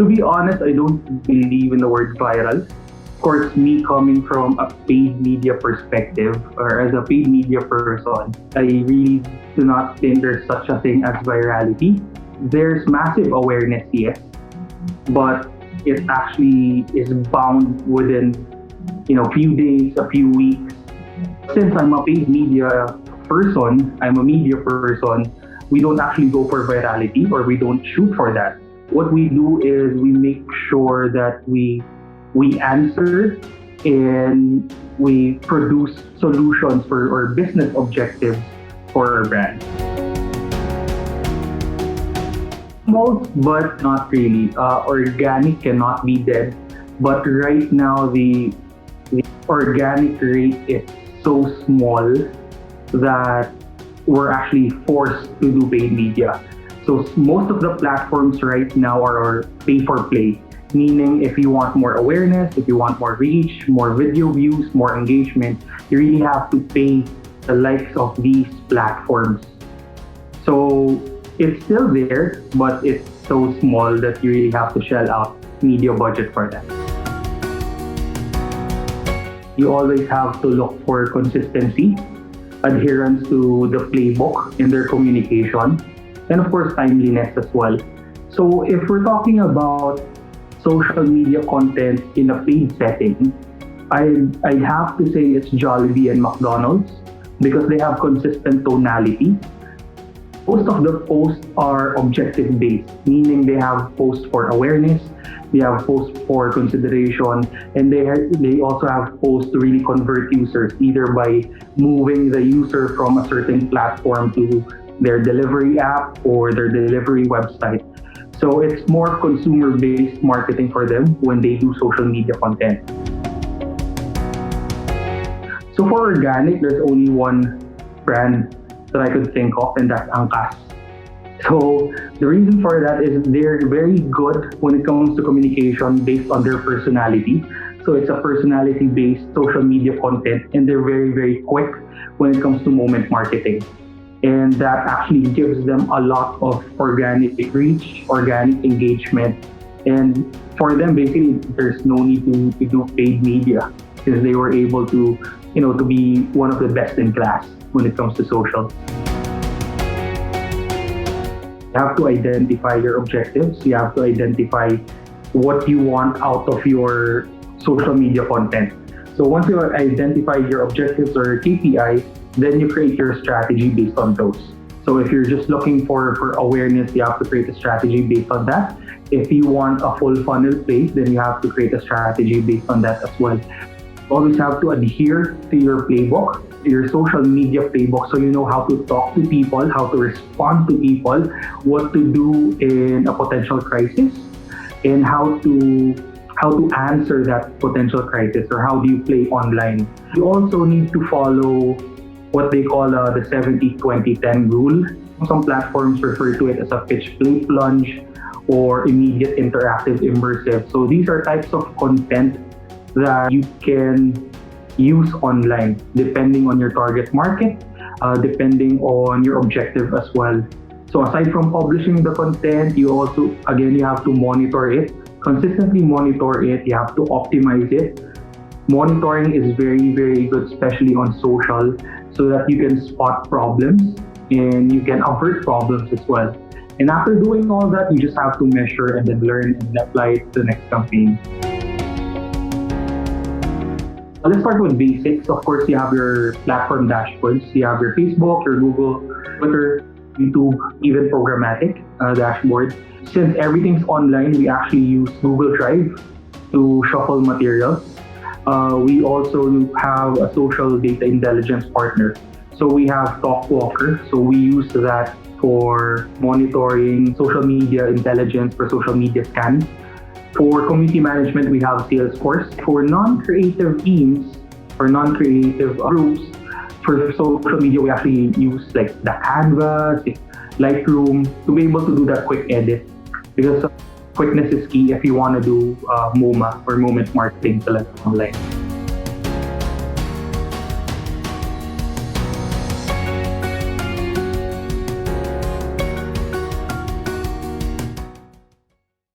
To be honest, I don't believe in the word viral. Of course, me coming from a paid media perspective or as a paid media person, I really do not think there's such a thing as virality. There's massive awareness, yes, but it actually is bound within few days, a few weeks. Since I'm a paid media person, I'm a media person, we don't actually go for virality or we don't shoot for that. What we do is we make sure that we answer and we produce solutions for or business objectives for our brand. Most, but not really. Organic cannot be dead, but right now the organic rate is so small that we're actually forced to do paid media. So most of the platforms right now are pay for play, meaning if you want more awareness, if you want more reach, more video views, more engagement, you really have to pay the likes of these platforms. So it's still there, but it's so small that you really have to shell out media budget for that. You always have to look for consistency, adherence to the playbook in their communication, and of course, timeliness as well. So if we're talking about social media content in a paid setting, I have to say it's Jollibee and McDonald's because they have consistent tonality. Most of the posts are objective-based, meaning they have posts for awareness, they have posts for consideration, and they also have posts to really convert users, either by moving the user from a certain platform to their delivery app or their delivery website. So it's more consumer-based marketing for them when they do social media content. So for organic, there's only one brand that I could think of, and that's Angkas. So the reason for that is they're very good when it comes to communication based on their personality. So it's a personality-based social media content, and they're very, very quick when it comes to moment marketing. And that actually gives them a lot of organic reach, organic engagement. And for them, basically, there's no need to do paid media because they were able to be one of the best in class when it comes to social. You have to identify your objectives. You have to identify what you want out of your social media content. So once you identify your objectives or KPI, then you create your strategy based on those. So if you're just looking for awareness, you have to create a strategy based on that. If you want a full funnel place, then you have to create a strategy based on that as well. You always have to adhere to your playbook, your social media playbook, so you know how to talk to people, how to respond to people, what to do in a potential crisis, and how to answer that potential crisis, or how do you play online. You also need to follow what they call the 70-20-10 rule. Some platforms refer to it as a pitch, play, plunge, or immediate, interactive, immersive. So these are types of content that you can use online depending on your target market, depending on your objective as well. So aside from publishing the content, you also, again, you have to monitor it, consistently monitor it, you have to optimize it. Monitoring is very, very good, especially on social, so that you can spot problems and you can avert problems as well. And after doing all that, you just have to measure and then learn and apply it to the next campaign. Let's start with basics. Of course, you have your platform dashboards. You have your Facebook, your Google, Twitter, YouTube, even programmatic dashboard. Since everything's online, we actually use Google Drive to shuffle materials. We also have a social data intelligence partner. So we have TalkWalker. So we use that for monitoring social media intelligence, for social media scans. For community management, we have Salesforce. For non-creative teams or non-creative groups, for social media, we actually use like the Canvas, Lightroom to be able to do that quick edit. Because quickness is key if you want to do MOMA or moment marketing online.